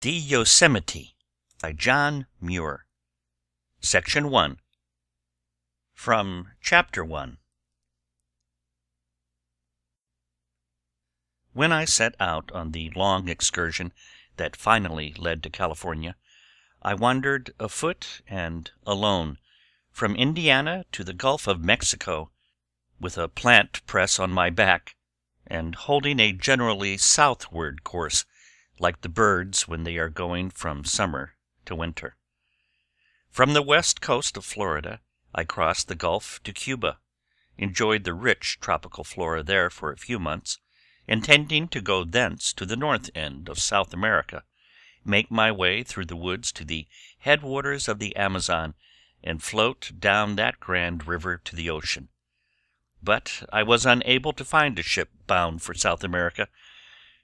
The Yosemite by John Muir. Section 1. From Chapter 1. When I set out on the long excursion that finally led to California, I wandered afoot and alone from Indiana to the Gulf of Mexico, with a plant press on my back, and holding a generally southward course, like the birds when they are going from summer to winter. From the west coast of Florida I crossed the Gulf to Cuba, enjoyed the rich tropical flora there for a few months, intending to go thence to the north end of South America, make my way through the woods to the headwaters of the Amazon, and float down that grand river to the ocean. But I was unable to find a ship bound for South America.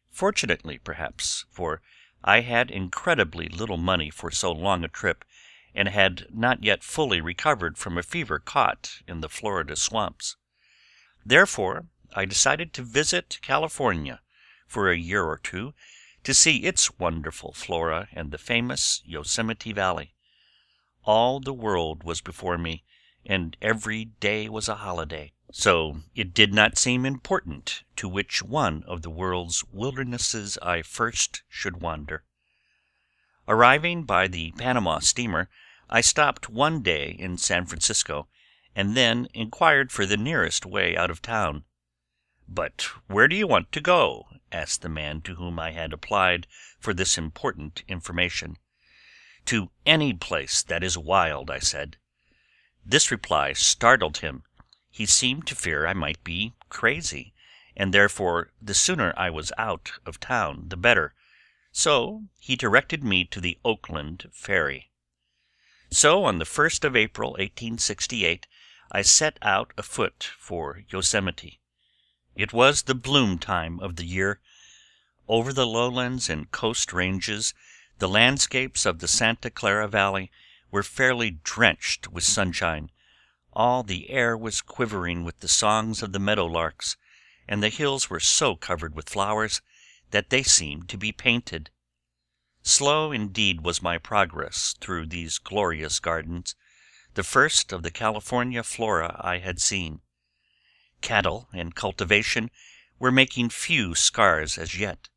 Fortunately, perhaps, for I had incredibly little money for so long a trip, and had not yet fully recovered from a fever caught in the Florida swamps. Therefore I decided to visit California for a year or two, to see its wonderful flora and the famous Yosemite Valley. All the world was before me, and every day was a holiday, so it did not seem important to which one of the world's wildernesses I first should wander. Arriving by the Panama steamer, I stopped one day in San Francisco, and then inquired for the nearest way out of town. "But where do you want to go?" asked the man to whom I had applied for this important information. "To any place that is wild," I said. This reply startled him. He seemed to fear I might be crazy, and therefore the sooner I was out of town the better, so he directed me to the Oakland ferry. So on the 1st of April, 1868, I set out afoot for Yosemite. It was the bloom time of the year. Over the lowlands and coast ranges, the landscapes of the Santa Clara Valley were fairly drenched with sunshine. All the air was quivering with the songs of the meadowlarks, and the hills were so covered with flowers that they seemed to be painted. Slow indeed was my progress through these glorious gardens, the first of the California flora I had seen. Cattle and cultivation were making few scars as yet,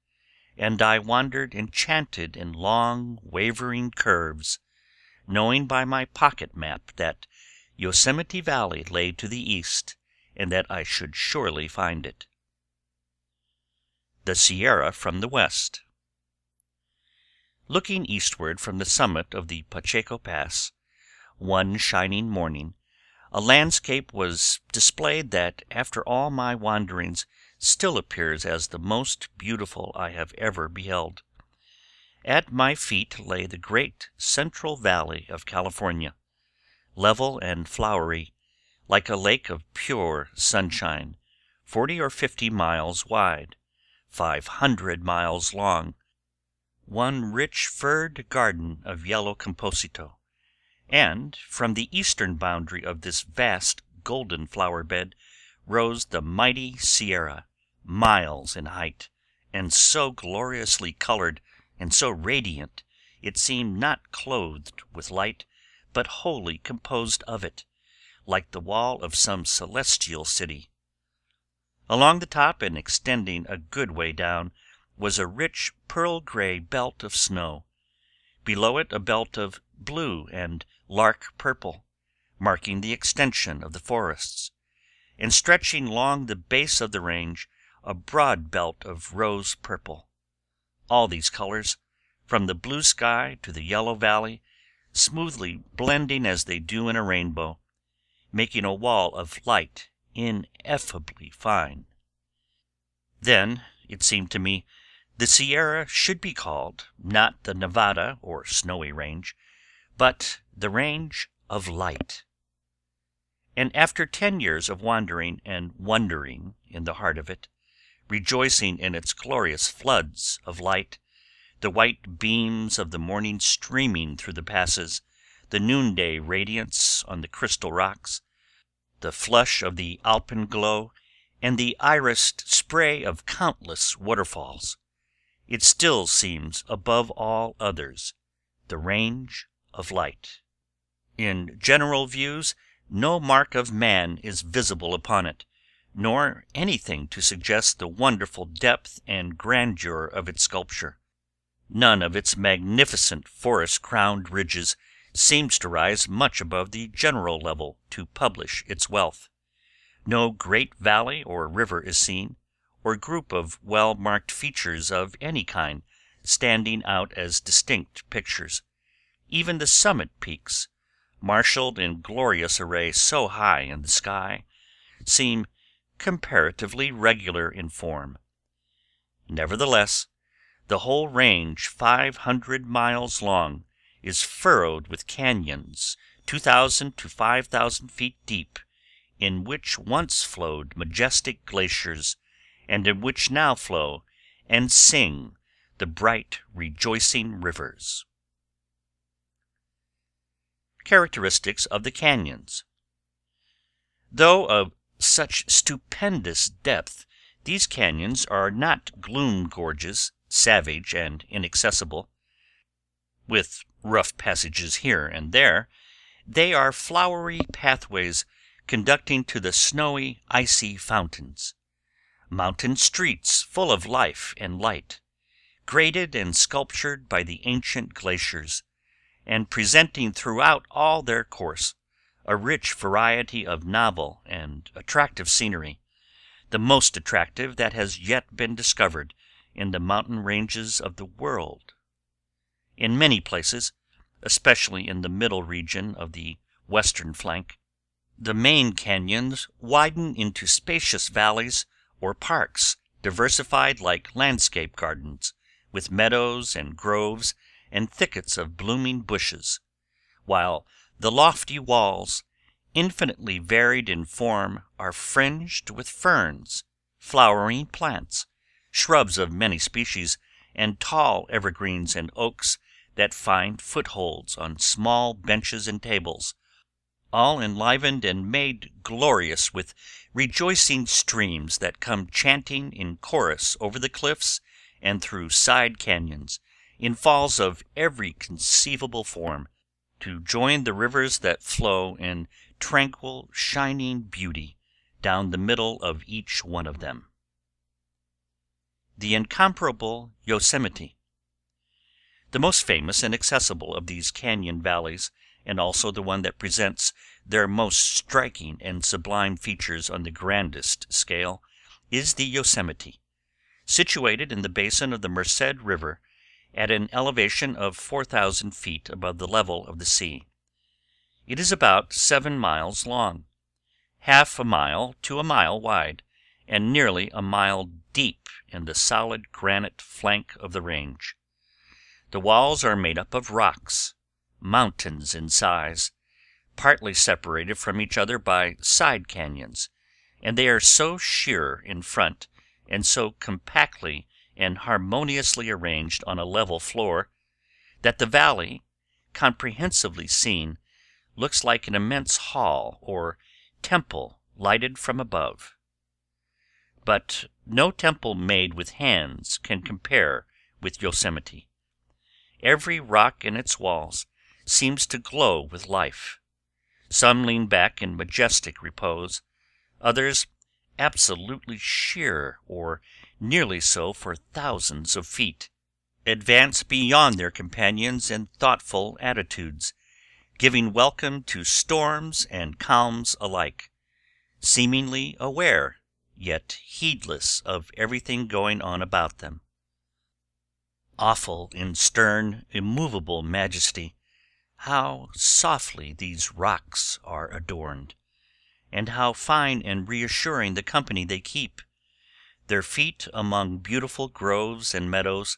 and I wandered enchanted in long, wavering curves, knowing by my pocket map that Yosemite Valley lay to the east, and that I should surely find it. The Sierra from the west. Looking eastward from the summit of the Pacheco Pass, one shining morning, a landscape was displayed that, after all my wanderings, still appears as the most beautiful I have ever beheld. At my feet lay the great Central Valley of California, level and flowery, like a lake of pure sunshine, 40 or 50 miles wide, 500 miles long, one rich furred garden of yellow composito, and from the eastern boundary of this vast golden flower bed rose the mighty Sierra, miles in height, and so gloriously colored and so radiant it seemed not clothed with light, but wholly composed of it, like the wall of some celestial city. Along the top, and extending a good way down, was a rich pearl-gray belt of snow. Below it a belt of blue and lark purple, marking the extension of the forests, and stretching along the base of the range a broad belt of rose purple. All these colors, from the blue sky to the yellow valley, smoothly blending as they do in a rainbow, making a wall of light ineffably fine. Then, it seemed to me, the Sierra should be called, not the Nevada or Snowy Range, but the Range of Light. And after 10 years of wandering and wondering in the heart of it, rejoicing in its glorious floods of light, the white beams of the morning streaming through the passes, the noonday radiance on the crystal rocks, the flush of the alpenglow, and the irised spray of countless waterfalls, it still seems above all others the range of light. In general views, no mark of man is visible upon it, nor anything to suggest the wonderful depth and grandeur of its sculpture. None of its magnificent forest-crowned ridges seems to rise much above the general level to publish its wealth. No great valley or river is seen, or group of well-marked features of any kind standing out as distinct pictures. Even the summit peaks, marshaled in glorious array so high in the sky, seem comparatively regular in form. Nevertheless, the whole range 500 miles long is furrowed with canyons 2,000 to 5,000 feet deep, in which once flowed majestic glaciers, and in which now flow and sing the bright, rejoicing rivers. Characteristics of the canyons. Though of such stupendous depth, these canyons are not gloom gorges, savage and inaccessible, with rough passages here and there. They are flowery pathways conducting to the snowy, icy fountains, mountain streets full of life and light, graded and sculptured by the ancient glaciers, and presenting throughout all their course a rich variety of novel and attractive scenery, the most attractive that has yet been discovered in the mountain ranges of the world. In many places, especially in the middle region of the western flank, the main canyons widen into spacious valleys or parks diversified like landscape gardens, with meadows and groves and thickets of blooming bushes, while the lofty walls, infinitely varied in form, are fringed with ferns, flowering plants, shrubs of many species, and tall evergreens and oaks that find footholds on small benches and tables, all enlivened and made glorious with rejoicing streams that come chanting in chorus over the cliffs and through side canyons, in falls of every conceivable form, to join the rivers that flow in tranquil, shining beauty down the middle of each one of them. The incomparable Yosemite. The most famous and accessible of these canyon valleys, and also the one that presents their most striking and sublime features on the grandest scale, is the Yosemite, situated in the basin of the Merced River at an elevation of 4,000 feet above the level of the sea. It is about 7 miles long, half a mile to a mile wide, and nearly a mile deep in the solid granite flank of the range. The walls are made up of rocks, mountains in size, partly separated from each other by side canyons, and they are so sheer in front and so compactly and harmoniously arranged on a level floor that the valley, comprehensively seen, looks like an immense hall or temple lighted from above. But no temple made with hands can compare with Yosemite. Every rock in its walls seems to glow with life. Some lean back in majestic repose, others absolutely sheer or nearly so for thousands of feet, advance beyond their companions in thoughtful attitudes, giving welcome to storms and calms alike, seemingly aware, yet heedless of everything going on about them. Awful in stern, immovable majesty, how softly these rocks are adorned, and how fine and reassuring the company they keep, their feet among beautiful groves and meadows,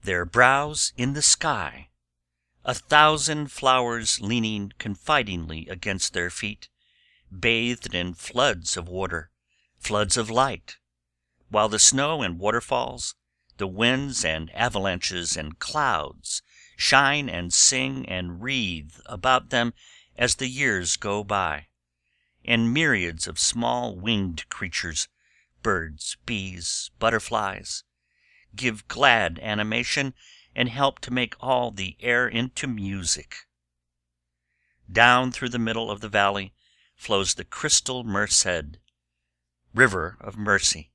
their brows in the sky, 1,000 flowers leaning confidingly against their feet, bathed in floods of water, floods of light, while the snow and waterfalls, the winds and avalanches and clouds shine and sing and wreathe about them as the years go by, and myriads of small winged creatures, birds, bees, butterflies, give glad animation, and help to make all the air into music. Down through the middle of the valley flows the crystal Merced, river of mercy,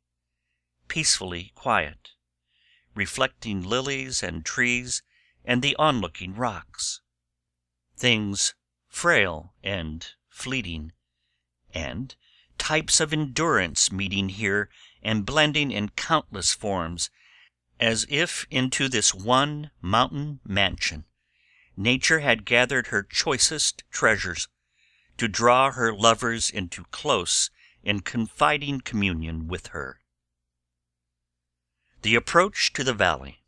peacefully quiet, reflecting lilies and trees and the onlooking rocks, things frail and fleeting, and types of endurance meeting here and blending in countless forms, as if into this one mountain mansion Nature had gathered her choicest treasures to draw her lovers into close and confiding communion with her. The approach to the valley.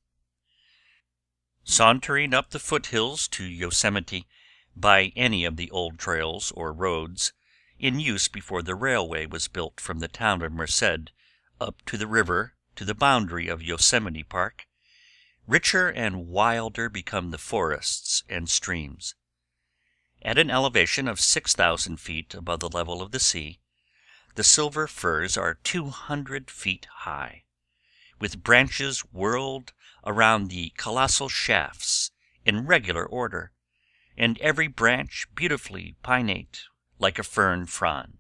Sauntering up the foothills to Yosemite by any of the old trails or roads in use before the railway was built from the town of Merced up to the river to the boundary of Yosemite Park, richer and wilder become the forests and streams. At an elevation of 6,000 feet above the level of the sea, the silver firs are 200 feet high, with branches whirled around the colossal shafts in regular order, and every branch beautifully pinnate like a fern frond.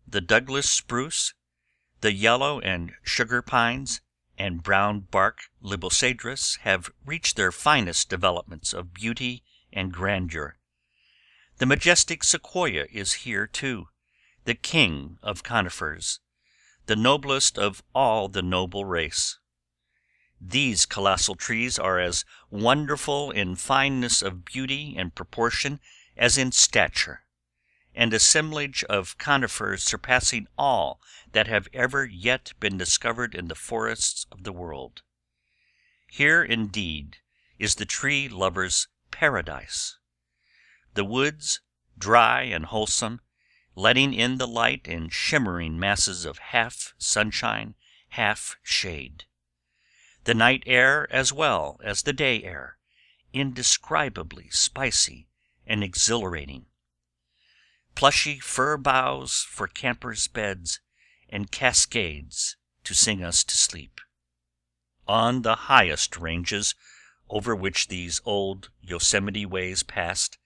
The Douglas spruce, the yellow and sugar pines, and brown bark libocedrus have reached their finest developments of beauty and grandeur. The majestic sequoia is here, too, the king of conifers, the noblest of all the noble race. These colossal trees are as wonderful in fineness of beauty and proportion as in stature, an assemblage of conifers surpassing all that have ever yet been discovered in the forests of the world. Here, indeed, is the tree lover's paradise. The woods, dry and wholesome, letting in the light in shimmering masses of half sunshine, half shade. The night air as well as the day air, indescribably spicy and exhilarating. Plushy fir boughs for campers' beds, and cascades to sing us to sleep. On the highest ranges over which these old Yosemite ways passed,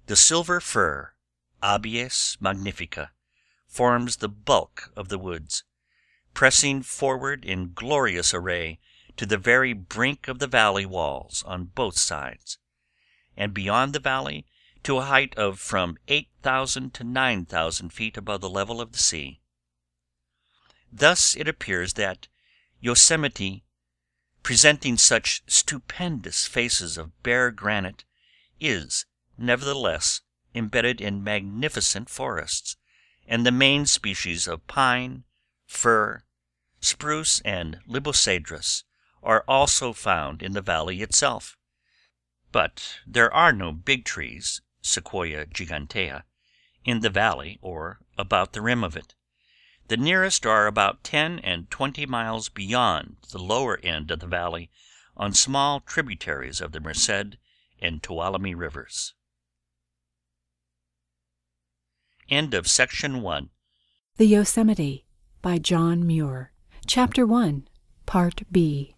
the silver fir, Abies magnifica, forms the bulk of the woods, pressing forward in glorious array to the very brink of the valley walls on both sides, and beyond the valley to a height of from 8,000 to 9,000 feet above the level of the sea. Thus it appears that Yosemite, presenting such stupendous faces of bare granite, is, nevertheless, embedded in magnificent forests, and the main species of pine, fir, spruce, and libocedrus are also found in the valley itself. But there are no big trees, Sequoia gigantea, in the valley or about the rim of it. The nearest are about 10 and 20 miles beyond the lower end of the valley on small tributaries of the Merced and Tuolumne rivers. End of Section 1. The Yosemite by John Muir. Chapter 1, Part B.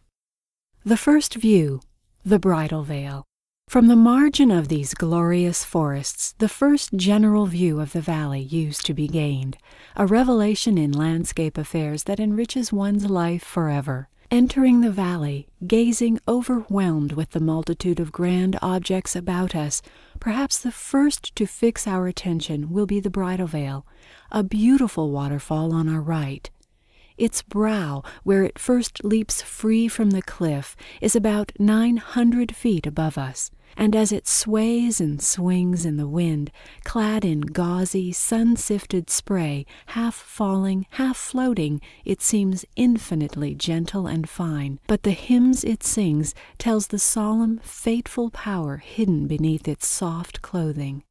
The first view, the Bridal Veil. From the margin of these glorious forests, the first general view of the valley used to be gained, a revelation in landscape affairs that enriches one's life forever. Entering the valley, gazing overwhelmed with the multitude of grand objects about us, perhaps the first to fix our attention will be the Bridal Veil, a beautiful waterfall on our right. Its brow, where it first leaps free from the cliff, is about 900 feet above us, and as it sways and swings in the wind, clad in gauzy, sun-sifted spray, half falling, half floating, it seems infinitely gentle and fine, but the hymns it sings tells the solemn, fateful power hidden beneath its soft clothing.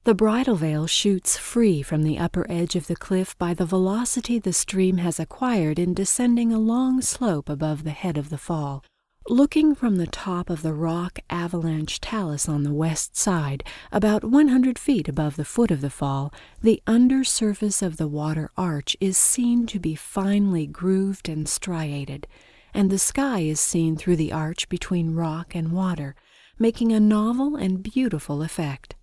The Bridal Veil shoots free from the upper edge of the cliff by the velocity the stream has acquired in descending a long slope above the head of the fall. Looking from the top of the rock avalanche talus on the west side, about 100 feet above the foot of the fall, the under surface of the water arch is seen to be finely grooved and striated, and the sky is seen through the arch between rock and water, making a novel and beautiful effect.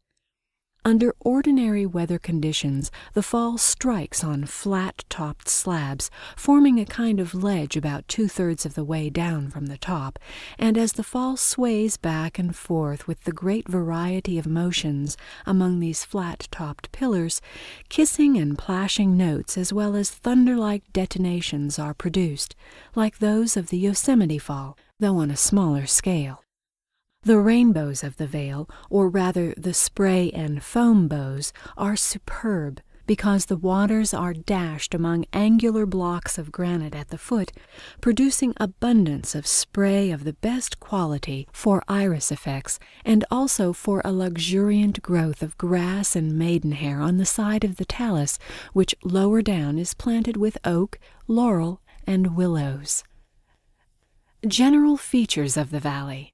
Under ordinary weather conditions, the fall strikes on flat-topped slabs, forming a kind of ledge about 2/3 of the way down from the top, and as the fall sways back and forth with the great variety of motions among these flat-topped pillars, kissing and plashing notes as well as thunder-like detonations are produced, like those of the Yosemite Fall, though on a smaller scale. The rainbows of the vale, or rather the spray and foam bows, are superb because the waters are dashed among angular blocks of granite at the foot, producing abundance of spray of the best quality for iris effects and also for a luxuriant growth of grass and maidenhair on the side of the talus, which lower down is planted with oak, laurel, and willows. General features of the valley.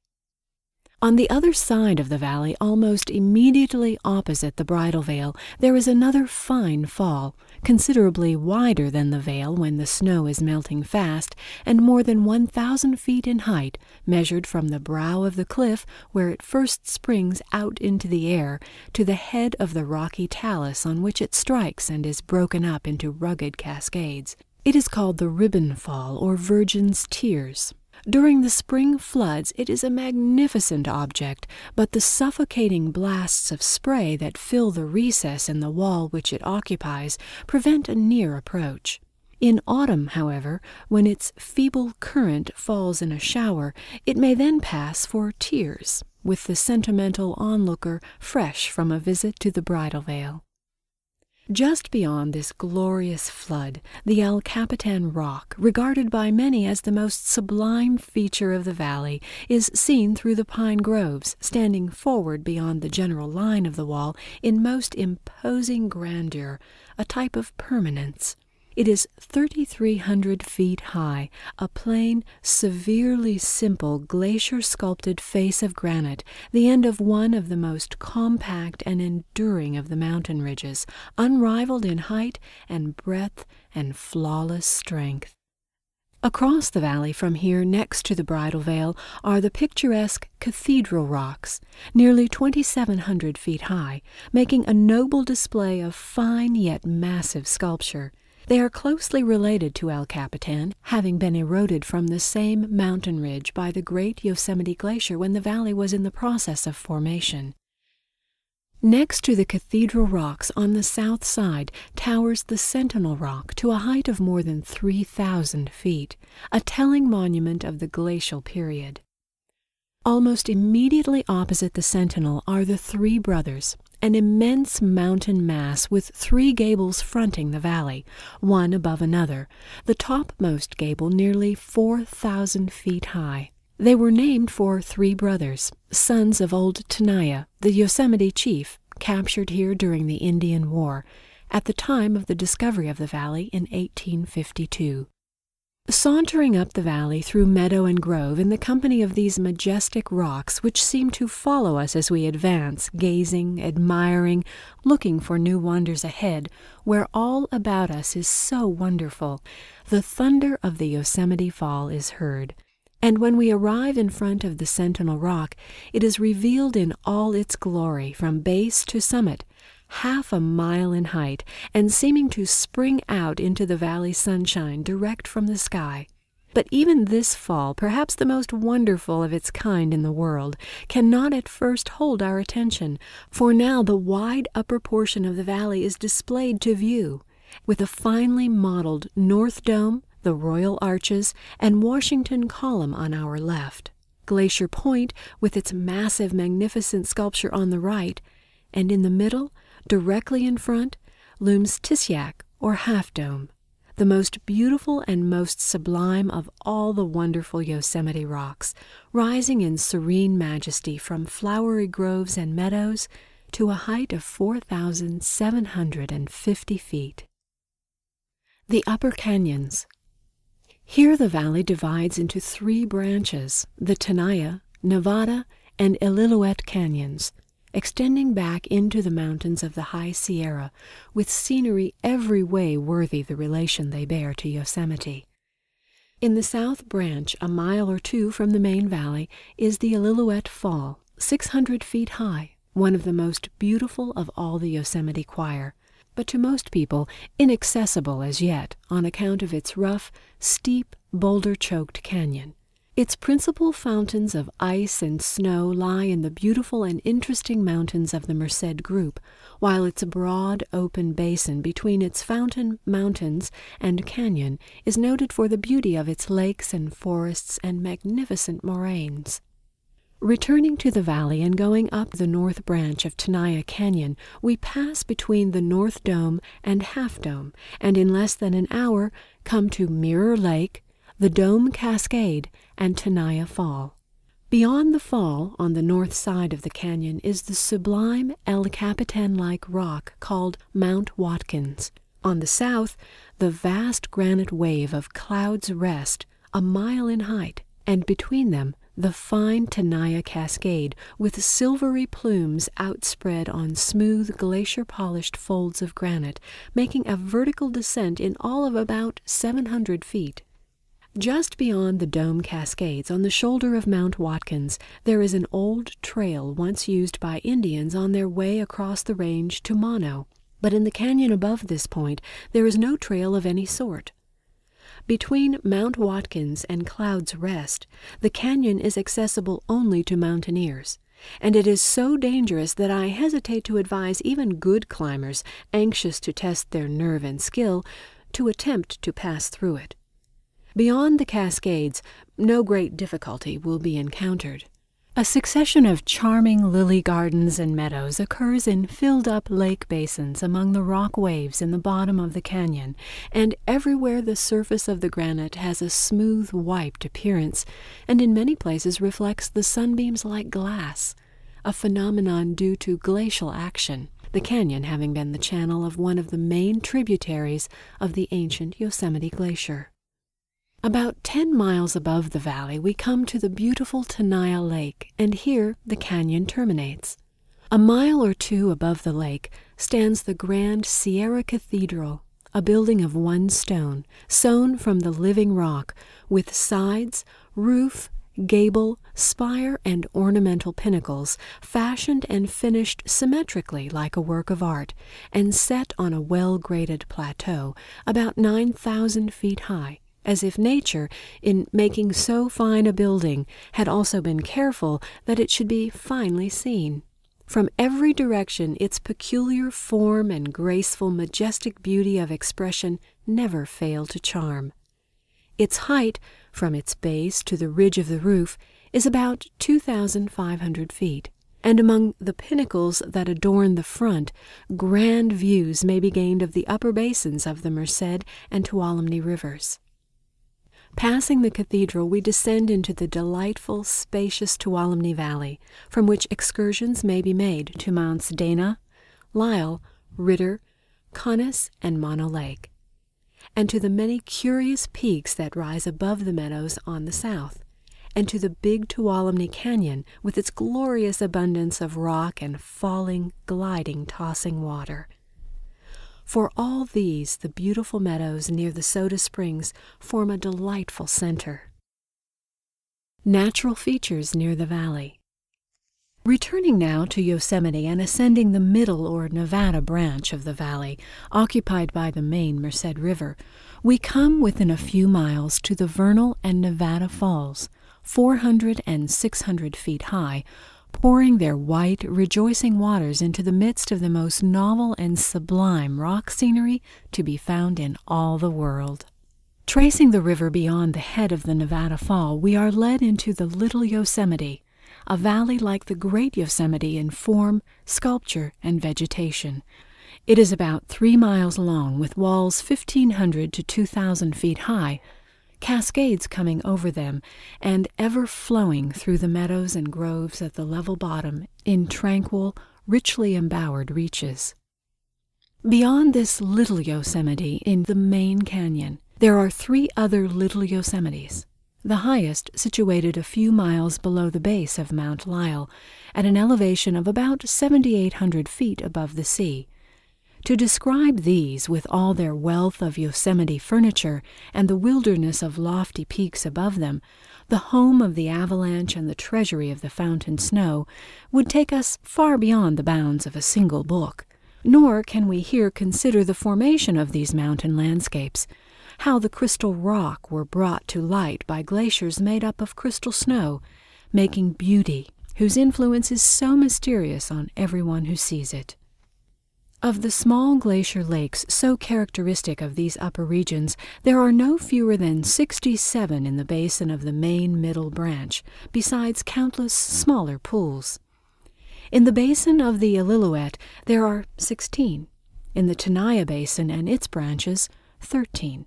On the other side of the valley, almost immediately opposite the Bridal Veil, there is another fine fall, considerably wider than the vale when the snow is melting fast, and more than 1,000 feet in height, measured from the brow of the cliff where it first springs out into the air, to the head of the rocky talus on which it strikes and is broken up into rugged cascades. It is called the Ribbon Fall, or Virgin's Tears. During the spring floods it is a magnificent object, but the suffocating blasts of spray that fill the recess in the wall which it occupies prevent a near approach. In autumn, however, when its feeble current falls in a shower, it may then pass for tears, with the sentimental onlooker fresh from a visit to the Bridal Veil. Just beyond this glorious flood, the El Capitan Rock, regarded by many as the most sublime feature of the valley, is seen through the pine groves, standing forward beyond the general line of the wall in most imposing grandeur, a type of permanence. It is 3,300 feet high, a plain, severely simple, glacier-sculpted face of granite, the end of one of the most compact and enduring of the mountain ridges, unrivaled in height and breadth and flawless strength. Across the valley from here, next to the Bridal Veil, are the picturesque Cathedral Rocks, nearly 2,700 feet high, making a noble display of fine yet massive sculpture. They are closely related to El Capitan, having been eroded from the same mountain ridge by the great Yosemite Glacier when the valley was in the process of formation. Next to the Cathedral Rocks on the south side towers the Sentinel Rock to a height of more than 3,000 feet, a telling monument of the glacial period. Almost immediately opposite the Sentinel are the Three Brothers, an immense mountain mass with 3 gables fronting the valley, one above another, the topmost gable nearly 4,000 feet high. They were named for 3 brothers, sons of old Tenaya, the Yosemite chief, captured here during the Indian War, at the time of the discovery of the valley in 1852. Sauntering up the valley through meadow and grove in the company of these majestic rocks which seem to follow us as we advance, gazing, admiring, looking for new wonders ahead, where all about us is so wonderful, the thunder of the Yosemite Fall is heard. And when we arrive in front of the Sentinel Rock, it is revealed in all its glory from base to summit, half a mile in height, and seeming to spring out into the valley sunshine direct from the sky. But even this fall, perhaps the most wonderful of its kind in the world, cannot at first hold our attention, for now the wide upper portion of the valley is displayed to view, with a finely modeled North Dome, the Royal Arches, and Washington Column on our left, Glacier Point with its massive, magnificent sculpture on the right, and in the middle, directly in front, looms Tisyak, or Half Dome, the most beautiful and most sublime of all the wonderful Yosemite rocks, rising in serene majesty from flowery groves and meadows to a height of 4,750 feet. The Upper Canyons. Here the valley divides into 3 branches, the Tenaya, Nevada, and Illilouette Canyons, extending back into the mountains of the High Sierra, with scenery every way worthy the relation they bear to Yosemite. In the south branch, a mile or two from the main valley, is the Illilouette Fall, 600 feet high, one of the most beautiful of all the Yosemite choir, but to most people inaccessible as yet on account of its rough, steep, boulder-choked canyon. Its principal fountains of ice and snow lie in the beautiful and interesting mountains of the Merced group, while its broad, open basin between its fountain mountains and canyon is noted for the beauty of its lakes and forests and magnificent moraines. Returning to the valley and going up the north branch of Tenaya Canyon, we pass between the North Dome and Half Dome, and in less than an hour come to Mirror Lake, the Dome Cascade, and Tenaya Fall. Beyond the fall, on the north side of the canyon, is the sublime El Capitan-like rock called Mount Watkins. On the south, the vast granite wave of Cloud's Rest, a mile in height, and between them, the fine Tenaya Cascade with silvery plumes outspread on smooth glacier-polished folds of granite, making a vertical descent in all of about 700 feet. Just beyond the Dome Cascades, on the shoulder of Mount Watkins, there is an old trail once used by Indians on their way across the range to Mono, but in the canyon above this point there is no trail of any sort. Between Mount Watkins and Cloud's Rest, the canyon is accessible only to mountaineers, and it is so dangerous that I hesitate to advise even good climbers anxious to test their nerve and skill to attempt to pass through it. Beyond the Cascades, no great difficulty will be encountered. A succession of charming lily gardens and meadows occurs in filled-up lake basins among the rock waves in the bottom of the canyon, and everywhere the surface of the granite has a smooth, wiped appearance, and in many places reflects the sunbeams like glass, a phenomenon due to glacial action, the canyon having been the channel of one of the main tributaries of the ancient Yosemite Glacier. About 10 miles above the valley, we come to the beautiful Tenaya Lake, and here the canyon terminates. A mile or two above the lake stands the grand Sierra Cathedral, a building of one stone, sewn from the living rock, with sides, roof, gable, spire, and ornamental pinnacles, fashioned and finished symmetrically like a work of art, and set on a well-graded plateau about 9,000 feet high, as if nature, in making so fine a building, had also been careful that it should be finely seen. From every direction its peculiar form and graceful, majestic beauty of expression never fail to charm. Its height, from its base to the ridge of the roof, is about 2,500 feet, and among the pinnacles that adorn the front, grand views may be gained of the upper basins of the Merced and Tuolumne rivers. Passing the cathedral, we descend into the delightful, spacious Tuolumne Valley, from which excursions may be made to Mounts Dana, Lyell, Ritter, Conness, and Mono Lake, and to the many curious peaks that rise above the meadows on the south, and to the big Tuolumne Canyon with its glorious abundance of rock and falling, gliding, tossing water. For all these, the beautiful meadows near the Soda Springs form a delightful center. Natural features near the valley. Returning now to Yosemite and ascending the middle or Nevada branch of the valley, occupied by the main Merced River, we come within a few miles to the Vernal and Nevada Falls, 400 and 600 feet high, pouring their white, rejoicing waters into the midst of the most novel and sublime rock scenery to be found in all the world. Tracing the river beyond the head of the Nevada Fall, we are led into the Little Yosemite, a valley like the Great Yosemite in form, sculpture, and vegetation. It is about 3 miles long, with walls 1,500 to 2,000 feet high, cascades coming over them, and ever flowing through the meadows and groves at the level bottom in tranquil, richly embowered reaches. Beyond this Little Yosemite in the main canyon, there are 3 other Little Yosemites, the highest situated a few miles below the base of Mount Lyell, at an elevation of about 7,800 feet above the sea. To describe these with all their wealth of Yosemite furniture and the wilderness of lofty peaks above them, the home of the avalanche and the treasury of the fountain snow, would take us far beyond the bounds of a single book. Nor can we here consider the formation of these mountain landscapes, how the crystal rock were brought to light by glaciers made up of crystal snow, making beauty whose influence is so mysterious on everyone who sees it. Of the small glacier lakes so characteristic of these upper regions, there are no fewer than 67 in the basin of the main middle branch, besides countless smaller pools. In the basin of the Illilouette, there are 16. In the Tenaya Basin and its branches, 13.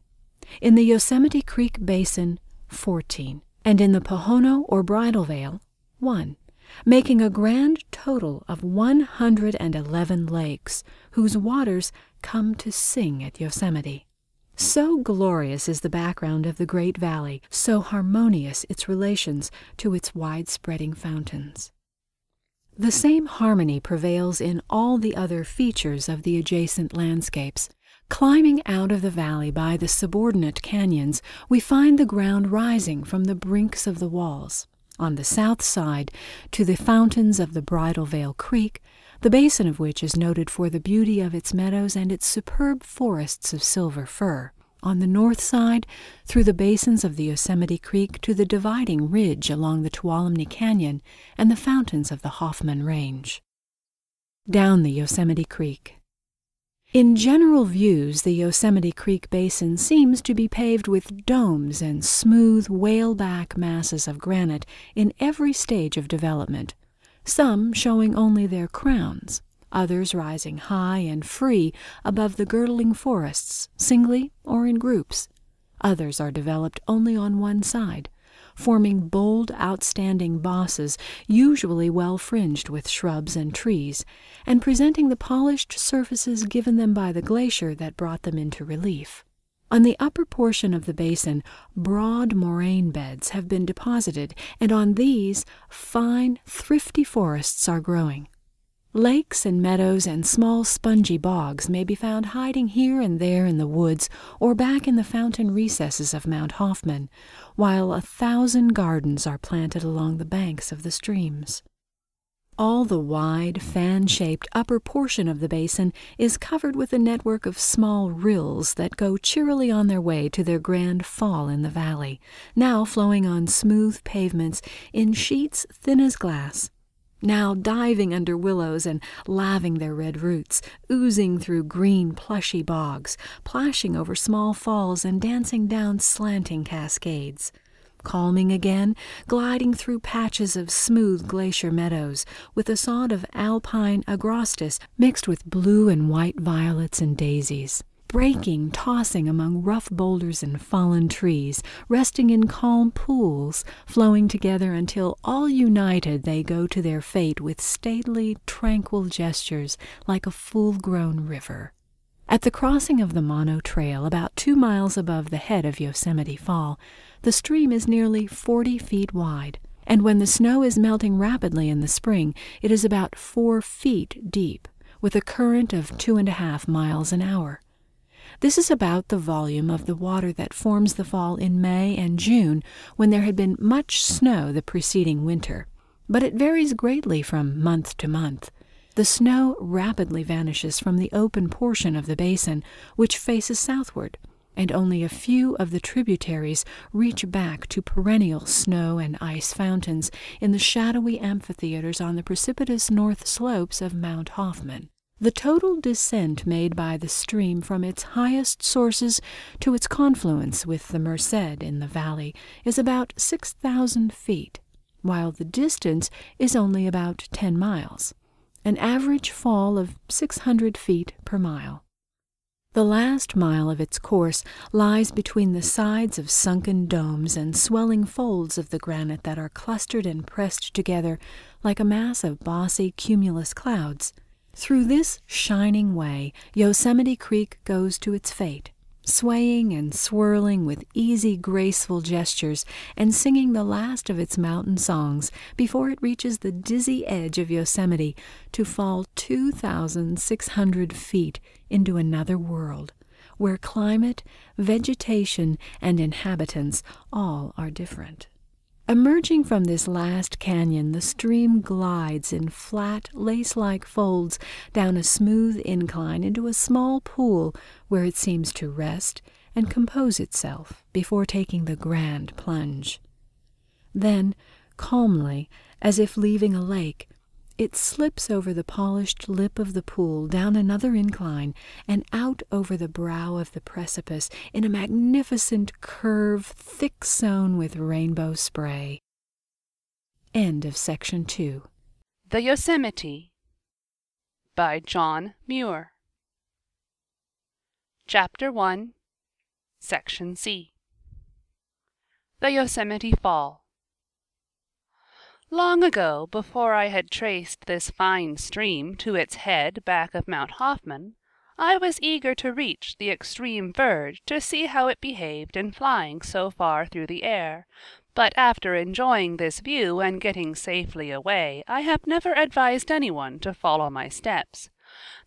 In the Yosemite Creek Basin, 14. And in the Pohono or Bridal Veil, 1. Making a grand total of 111 lakes, whose waters come to sing at Yosemite. So glorious is the background of the Great Valley, so harmonious its relations to its wide-spreading fountains. The same harmony prevails in all the other features of the adjacent landscapes. Climbing out of the valley by the subordinate canyons, we find the ground rising from the brinks of the walls. On the south side, to the fountains of the Bridal Veil Creek, the basin of which is noted for the beauty of its meadows and its superb forests of silver fir. On the north side, through the basins of the Yosemite Creek to the dividing ridge along the Tuolumne Canyon and the fountains of the Hoffman Range. Down the Yosemite Creek. In general views, the Yosemite Creek Basin seems to be paved with domes and smooth, whale-back masses of granite in every stage of development, some showing only their crowns, others rising high and free above the girdling forests, singly or in groups. Others are developed only on one side, forming bold, outstanding bosses, usually well fringed with shrubs and trees, and presenting the polished surfaces given them by the glacier that brought them into relief. On the upper portion of the basin, broad moraine beds have been deposited, and on these, fine, thrifty forests are growing. Lakes and meadows and small spongy bogs may be found hiding here and there in the woods or back in the fountain recesses of Mount Hoffman, while 1,000 gardens are planted along the banks of the streams. All the wide, fan-shaped upper portion of the basin is covered with a network of small rills that go cheerily on their way to their grand fall in the valley, now flowing on smooth pavements in sheets thin as glass, now diving under willows and laving their red roots, oozing through green plushy bogs, plashing over small falls and dancing down slanting cascades, calming again, gliding through patches of smooth glacier meadows, with a sod of alpine agrostis mixed with blue and white violets and daisies, breaking, tossing among rough boulders and fallen trees, resting in calm pools, flowing together until all united they go to their fate with stately, tranquil gestures like a full-grown river. At the crossing of the Mono Trail, about 2 miles above the head of Yosemite Fall, the stream is nearly 40 feet wide, and when the snow is melting rapidly in the spring, it is about 4 feet deep, with a current of 2.5 miles an hour. This is about the volume of the water that forms the fall in May and June, when there had been much snow the preceding winter, but it varies greatly from month to month. The snow rapidly vanishes from the open portion of the basin, which faces southward, and only a few of the tributaries reach back to perennial snow and ice fountains in the shadowy amphitheaters on the precipitous north slopes of Mount Hoffman. The total descent made by the stream from its highest sources to its confluence with the Merced in the valley is about 6,000 feet, while the distance is only about 10 miles, an average fall of 600 feet per mile. The last mile of its course lies between the sides of sunken domes and swelling folds of the granite that are clustered and pressed together like a mass of bossy cumulus clouds. Through this shining way, Yosemite Creek goes to its fate, swaying and swirling with easy, graceful gestures and singing the last of its mountain songs before it reaches the dizzy edge of Yosemite to fall 2,600 feet into another world, where climate, vegetation, and inhabitants all are different. Emerging from this last canyon, the stream glides in flat, lace-like folds down a smooth incline into a small pool where it seems to rest and compose itself before taking the grand plunge. Then, calmly, as if leaving a lake, it slips over the polished lip of the pool down another incline and out over the brow of the precipice in a magnificent curve thick sown with rainbow spray. End of Section 2. The Yosemite by John Muir. Chapter 1, Section C. The Yosemite Fall. Long ago, before I had traced this fine stream to its head back of Mount Hoffman, I was eager to reach the extreme verge to see how it behaved in flying so far through the air, but after enjoying this view and getting safely away, I have never advised anyone to follow my steps.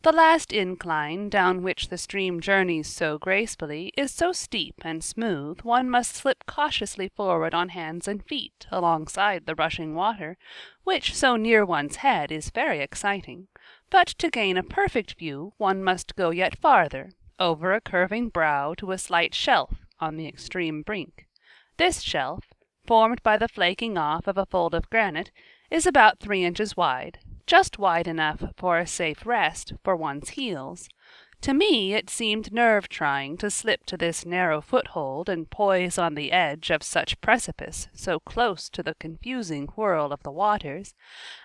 The last incline down which the stream journeys so gracefully is so steep and smooth one must slip cautiously forward on hands and feet alongside the rushing water, which so near one's head is very exciting. But to gain a perfect view one must go yet farther, over a curving brow to a slight shelf on the extreme brink. This shelf, formed by the flaking off of a fold of granite, is about 3 inches wide, just wide enough for a safe rest for one's heels. To me it seemed nerve-trying to slip to this narrow foothold and poise on the edge of such precipice so close to the confusing whirl of the waters,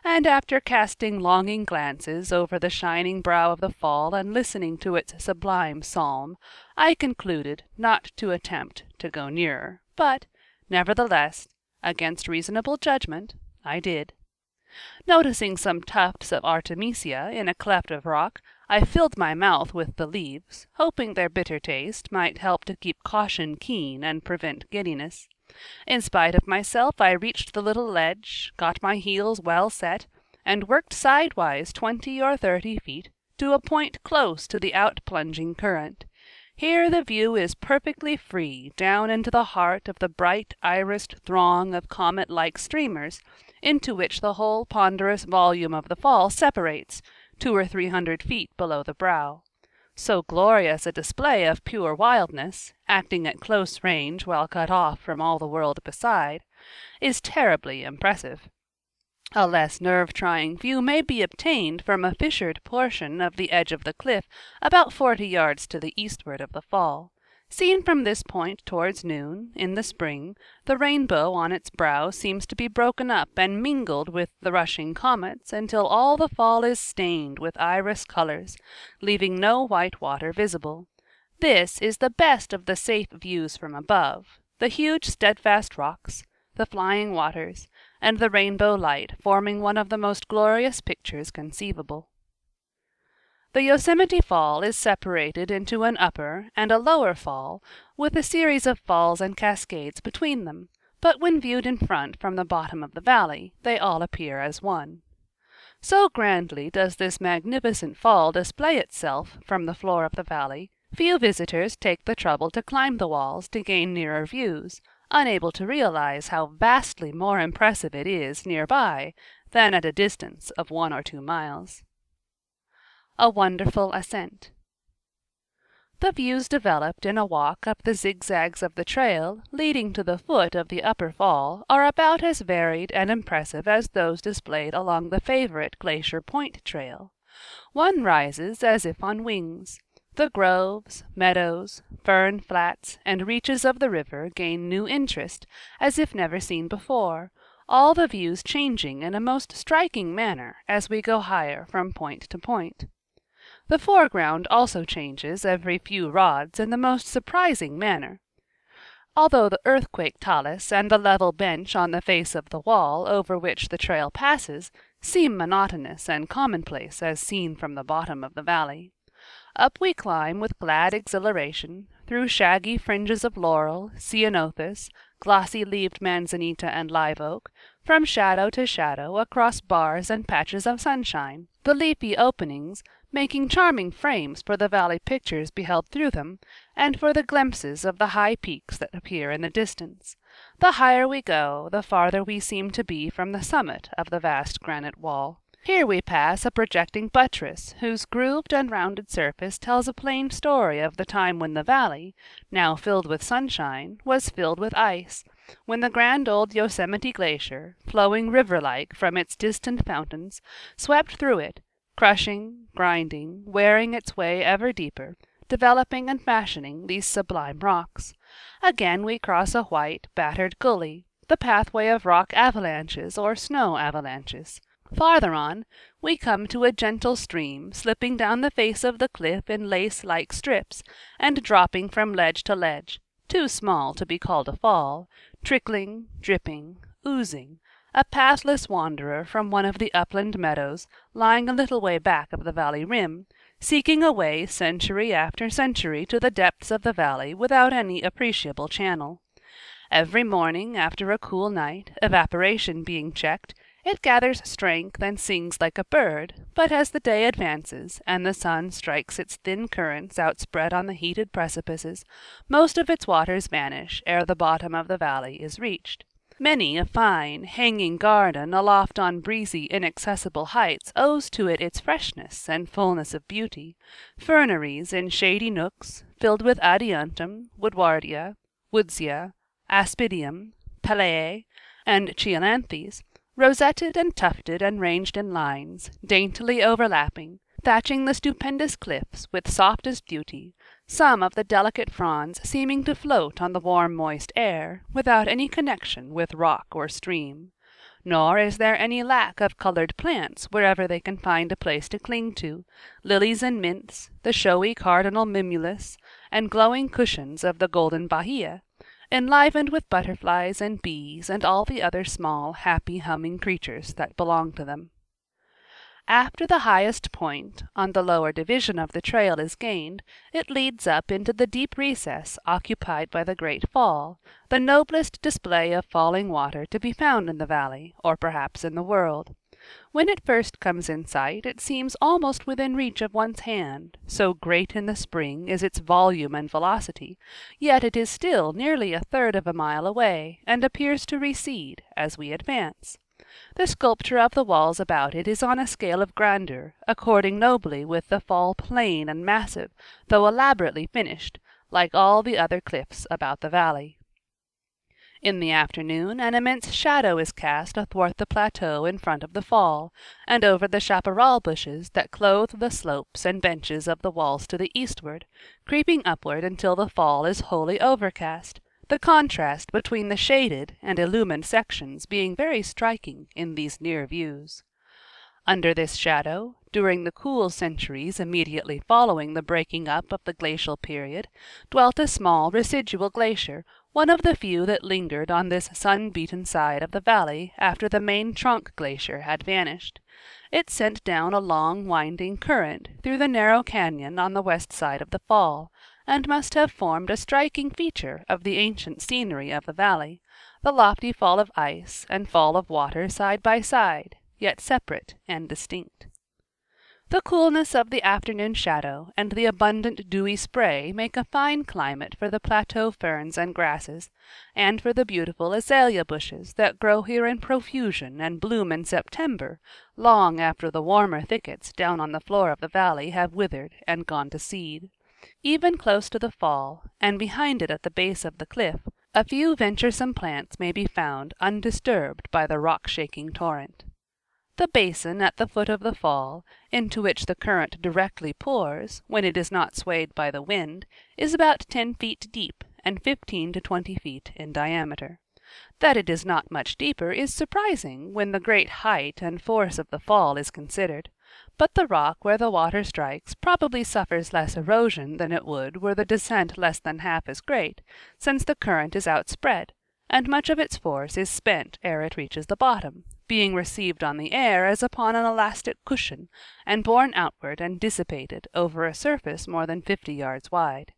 and after casting longing glances over the shining brow of the fall and listening to its sublime psalm, I concluded not to attempt to go nearer, but, nevertheless, against reasonable judgment, I did. Noticing some tufts of artemisia in a cleft of rock, I filled my mouth with the leaves, hoping their bitter taste might help to keep caution keen and prevent giddiness. In spite of myself, I reached the little ledge, got my heels well set, and worked sidewise 20 or 30 feet to a point close to the out-plunging current. Here the view is perfectly free down into the heart of the bright irised throng of comet-like streamers, into which the whole ponderous volume of the fall separates, 200 or 300 feet below the brow. So glorious a display of pure wildness, acting at close range while cut off from all the world beside, is terribly impressive. A less nerve-trying view may be obtained from a fissured portion of the edge of the cliff about 40 yards to the eastward of the fall. Seen from this point towards noon, in the spring, the rainbow on its brow seems to be broken up and mingled with the rushing comets until all the fall is stained with iris colors, leaving no white water visible. This is the best of the safe views from above, the huge steadfast rocks, the flying waters, and the rainbow light forming one of the most glorious pictures conceivable. The Yosemite Fall is separated into an upper and a lower fall, with a series of falls and cascades between them, but when viewed in front from the bottom of the valley, they all appear as one. So grandly does this magnificent fall display itself from the floor of the valley, few visitors take the trouble to climb the walls to gain nearer views, unable to realize how vastly more impressive it is nearby than at a distance of 1 or 2 miles. A wonderful ascent. The views developed in a walk up the zigzags of the trail leading to the foot of the upper fall are about as varied and impressive as those displayed along the favorite Glacier Point trail. One rises as if on wings. The groves, meadows, fern flats, and reaches of the river gain new interest, as if never seen before, all the views changing in a most striking manner as we go higher from point to point. The foreground also changes every few rods in the most surprising manner. Although the earthquake talus and the level bench on the face of the wall over which the trail passes seem monotonous and commonplace as seen from the bottom of the valley. Up we climb with glad exhilaration, through shaggy fringes of laurel, ceanothus, glossy-leaved manzanita and live oak, from shadow to shadow, across bars and patches of sunshine, the leafy openings making charming frames for the valley pictures beheld through them, and for the glimpses of the high peaks that appear in the distance. The higher we go, the farther we seem to be from the summit of the vast granite wall. Here we pass a projecting buttress, whose grooved and rounded surface tells a plain story of the time when the valley, now filled with sunshine, was filled with ice, when the grand old Yosemite glacier, flowing river-like from its distant fountains, swept through it, crushing, grinding, wearing its way ever deeper, developing and fashioning these sublime rocks. Again we cross a white, battered gully, the pathway of rock avalanches or snow avalanches. Farther on, we come to a gentle stream slipping down the face of the cliff in lace-like strips, and dropping from ledge to ledge, too small to be called a fall, trickling, dripping, oozing, a pathless wanderer from one of the upland meadows lying a little way back of the valley rim, seeking a way century after century to the depths of the valley without any appreciable channel. Every morning, after a cool night, evaporation being checked, it gathers strength and sings like a bird, but as the day advances, and the sun strikes its thin currents outspread on the heated precipices, most of its waters vanish ere the bottom of the valley is reached. Many a fine, hanging garden aloft on breezy, inaccessible heights owes to it its freshness and fullness of beauty. Ferneries in shady nooks, filled with adiantum, woodwardia, woodsia, aspidium, palea, and cheilanthes, rosetted and tufted and ranged in lines, daintily overlapping, thatching the stupendous cliffs with softest beauty, some of the delicate fronds seeming to float on the warm moist air, without any connection with rock or stream. Nor is there any lack of colored plants wherever they can find a place to cling to, lilies and mints, the showy cardinal mimulus, and glowing cushions of the golden bahia, enlivened with butterflies and bees and all the other small, happy humming creatures that belong to them. After the highest point on the lower division of the trail is gained, it leads up into the deep recess occupied by the great fall, the noblest display of falling water to be found in the valley, or perhaps in the world. When it first comes in sight, it seems almost within reach of one's hand, so great in the spring is its volume and velocity, yet it is still nearly a third of a mile away, and appears to recede as we advance. The sculpture of the walls about it is on a scale of grandeur, according nobly with the fall plain and massive, though elaborately finished, like all the other cliffs about the valley. In the afternoon an immense shadow is cast athwart the plateau in front of the fall, and over the chaparral bushes that clothe the slopes and benches of the walls to the eastward, creeping upward until the fall is wholly overcast, the contrast between the shaded and illumined sections being very striking in these near views. Under this shadow, during the cool centuries immediately following the breaking up of the glacial period, dwelt a small residual glacier, one of the few that lingered on this sun-beaten side of the valley after the main trunk glacier had vanished. It sent down a long winding current through the narrow cañon on the west side of the fall, and must have formed a striking feature of the ancient scenery of the valley, the lofty fall of ice and fall of water side by side, yet separate and distinct. The coolness of the afternoon shadow and the abundant dewy spray make a fine climate for the plateau ferns and grasses, and for the beautiful azalea bushes that grow here in profusion and bloom in September, long after the warmer thickets down on the floor of the valley have withered and gone to seed. Even close to the fall, and behind it at the base of the cliff, a few venturesome plants may be found undisturbed by the rock-shaking torrent. The basin at the foot of the fall, into which the current directly pours, when it is not swayed by the wind, is about 10 feet deep and 15 to 20 feet in diameter. That it is not much deeper is surprising when the great height and force of the fall is considered, but the rock where the water strikes probably suffers less erosion than it would were the descent less than half as great, since the current is outspread, and much of its force is spent ere it reaches the bottom, being received on the air as upon an elastic cushion, and borne outward and dissipated over a surface more than 50 yards wide.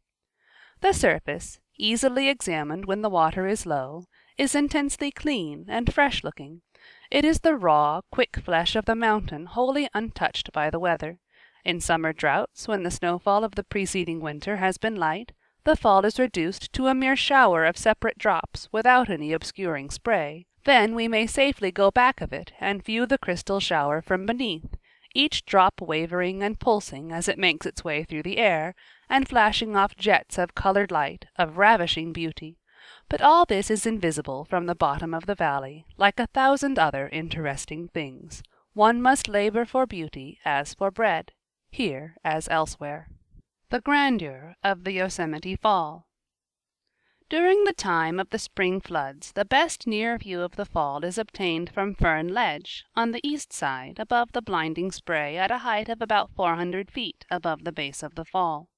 The surface, easily examined when the water is low, is intensely clean and fresh-looking. It is the raw, quick flesh of the mountain wholly untouched by the weather. In summer droughts, when the snowfall of the preceding winter has been light, the fall is reduced to a mere shower of separate drops without any obscuring spray. Then we may safely go back of it and view the crystal shower from beneath, each drop wavering and pulsing as it makes its way through the air, and flashing off jets of colored light of ravishing beauty. But all this is invisible from the bottom of the valley, like 1,000 other interesting things. One must labor for beauty as for bread, here as elsewhere. The grandeur of the Yosemite Fall. During the time of the spring floods, the best near view of the fall is obtained from Fern Ledge, on the east side, above the blinding spray at a height of about 400 feet above the base of the fall.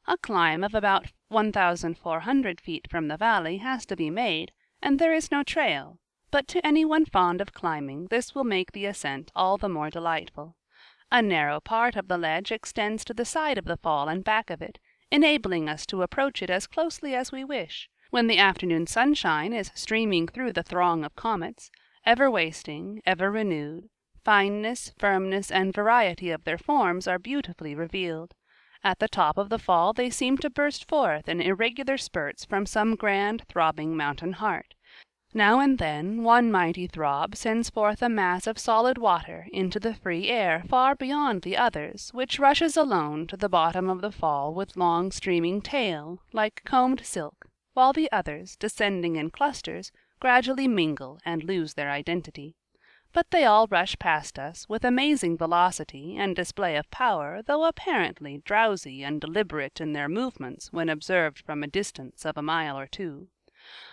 A climb of about 1,400 feet from the valley has to be made, and there is no trail, but to anyone fond of climbing this will make the ascent all the more delightful. A narrow part of the ledge extends to the side of the fall and back of it, enabling us to approach it as closely as we wish. When the afternoon sunshine is streaming through the throng of comets, ever wasting, ever renewed, fineness, firmness, and variety of their forms are beautifully revealed. At the top of the fall they seem to burst forth in irregular spurts from some grand, throbbing mountain heart. Now and then one mighty throb sends forth a mass of solid water into the free air far beyond the others, which rushes alone to the bottom of the fall with long streaming tail, like combed silk, while the others, descending in clusters, gradually mingle and lose their identity. But they all rush past us with amazing velocity and display of power, though apparently drowsy and deliberate in their movements when observed from a distance of a mile or two.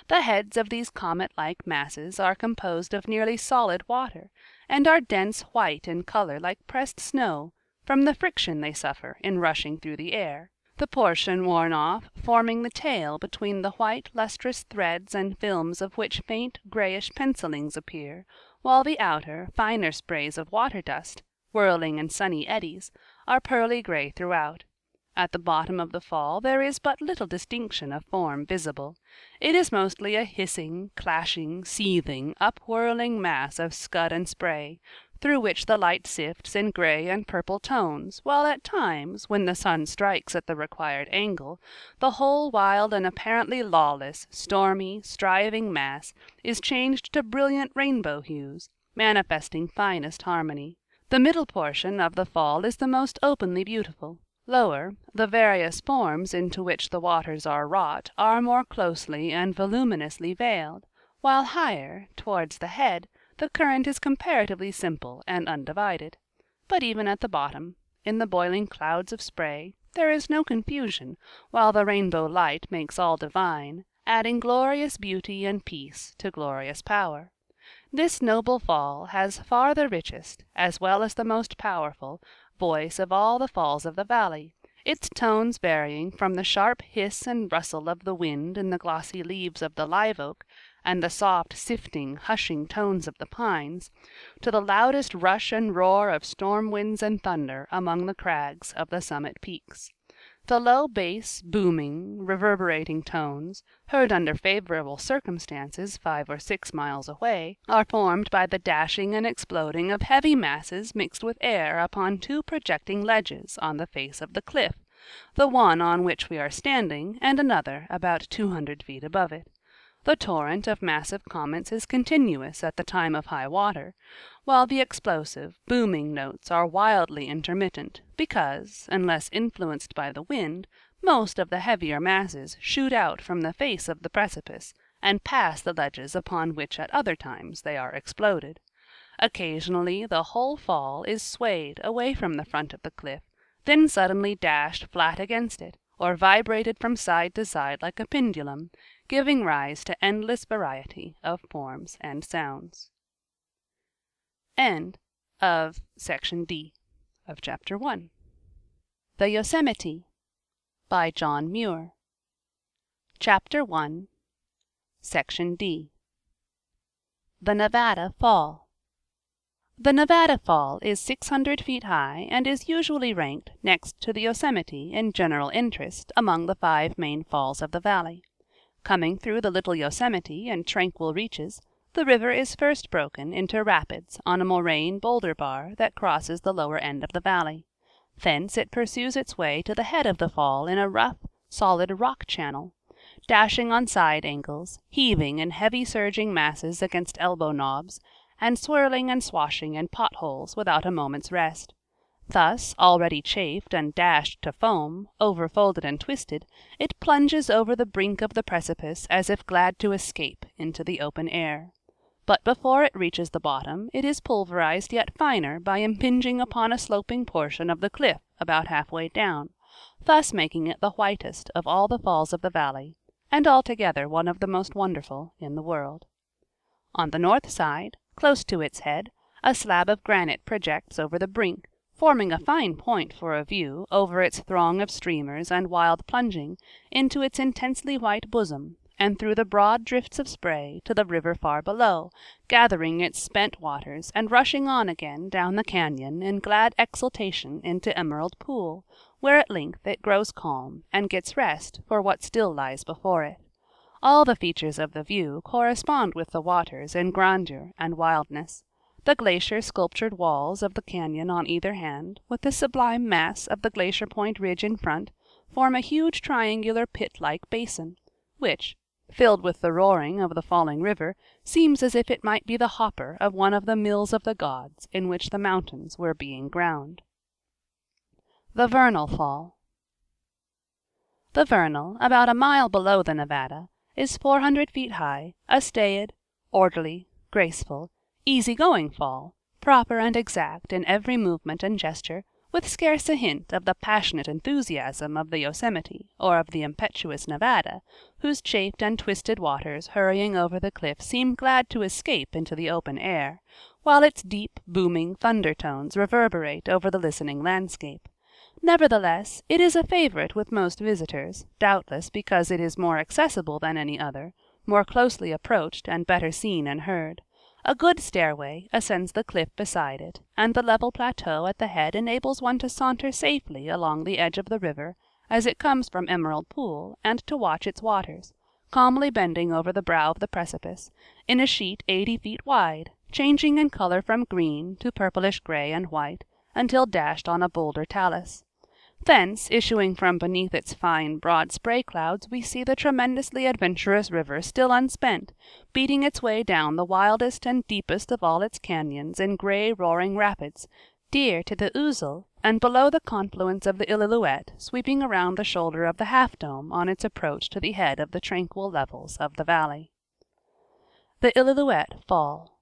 The heads of these comet-like masses are composed of nearly solid water, and are dense white in color like pressed snow, from the friction they suffer in rushing through the air, the portion worn off forming the tail between the white lustrous threads and films of which faint grayish pencilings appear, while the outer, finer sprays of water dust, whirling in sunny eddies, are pearly gray throughout. At the bottom of the fall there is but little distinction of form visible. It is mostly a hissing, clashing, seething, upwhirling mass of scud and spray, through which the light sifts in gray and purple tones, while at times, when the sun strikes at the required angle, the whole wild and apparently lawless, stormy, striving mass is changed to brilliant rainbow hues, manifesting finest harmony. The middle portion of the fall is the most openly beautiful. Lower, the various forms into which the waters are wrought are more closely and voluminously veiled, while higher, towards the head, the current is comparatively simple and undivided. But even at the bottom, in the boiling clouds of spray, there is no confusion, while the rainbow light makes all divine, adding glorious beauty and peace to glorious power. This noble fall has far the richest, as well as the most powerful, voice of all the falls of the valley, its tones varying from the sharp hiss and rustle of the wind in the glossy leaves of the live oak, and the soft, sifting, hushing tones of the pines, to the loudest rush and roar of storm winds and thunder among the crags of the summit peaks. The low bass, booming, reverberating tones, heard under favorable circumstances 5 or 6 miles away, are formed by the dashing and exploding of heavy masses mixed with air upon 2 projecting ledges on the face of the cliff, the one on which we are standing and another about 200 feet above it. The torrent of massive comets is continuous at the time of high water, while the explosive, booming notes are wildly intermittent, because, unless influenced by the wind, most of the heavier masses shoot out from the face of the precipice, and pass the ledges upon which at other times they are exploded. Occasionally the whole fall is swayed away from the front of the cliff, then suddenly dashed flat against it, or vibrated from side to side like a pendulum, giving rise to endless variety of forms and sounds. End of Section D of Chapter 1. The Yosemite by John Muir. Chapter 1, Section D. The Nevada Fall. The Nevada Fall is 600 feet high and is usually ranked next to the Yosemite in general interest among the 5 main falls of the valley. Coming through the Little Yosemite and tranquil reaches, the river is first broken into rapids on a moraine boulder bar that crosses the lower end of the valley. Thence it pursues its way to the head of the fall in a rough, solid rock channel, dashing on side angles, heaving in heavy surging masses against elbow knobs, and swirling and swashing in pot-holes without a moment's rest. Thus, already chafed and dashed to foam, overfolded and twisted, it plunges over the brink of the precipice as if glad to escape into the open air. But before it reaches the bottom, it is pulverized yet finer by impinging upon a sloping portion of the cliff about halfway down, thus making it the whitest of all the falls of the valley, and altogether one of the most wonderful in the world. On the north side, close to its head, a slab of granite projects over the brink, forming a fine point for a view over its throng of streamers and wild plunging into its intensely white bosom, and through the broad drifts of spray to the river far below, gathering its spent waters and rushing on again down the cañon in glad exultation into Emerald Pool, where at length it grows calm and gets rest for what still lies before it. All the features of the view correspond with the waters in grandeur and wildness. The glacier-sculptured walls of the cañon on either hand, with the sublime mass of the Glacier Point Ridge in front, form a huge triangular pit-like basin, which, filled with the roaring of the falling river, seems as if it might be the hopper of one of the mills of the gods in which the mountains were being ground. The Vernal Fall. The Vernal, about a mile below the Nevada, is 400 feet high, a staid, orderly, graceful, easy-going fall, proper and exact in every movement and gesture, with scarce a hint of the passionate enthusiasm of the Yosemite or of the impetuous Nevada, whose chafed and twisted waters hurrying over the cliff seem glad to escape into the open air, while its deep, booming thunder tones reverberate over the listening landscape. Nevertheless, it is a favorite with most visitors, doubtless because it is more accessible than any other, more closely approached and better seen and heard. A good stairway ascends the cliff beside it, and the level plateau at the head enables one to saunter safely along the edge of the river as it comes from Emerald Pool, and to watch its waters, calmly bending over the brow of the precipice, in a sheet 80 feet wide, changing in color from green to purplish gray and white, until dashed on a boulder talus. Thence, issuing from beneath its fine, broad spray clouds, we see the tremendously adventurous river still unspent, beating its way down the wildest and deepest of all its cañons in gray roaring rapids, near to the Ouzel, and below the confluence of the Illilouette, sweeping around the shoulder of the Half Dome on its approach to the head of the tranquil levels of the valley. The Illilouette Fall.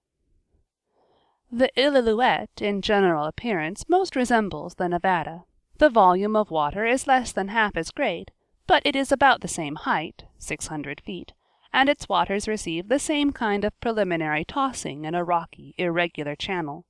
The Illilouette, in general appearance, most resembles the Nevada. The volume of water is less than half as great, but it is about the same height, 600 feet, and its waters receive the same kind of preliminary tossing in a rocky, irregular channel.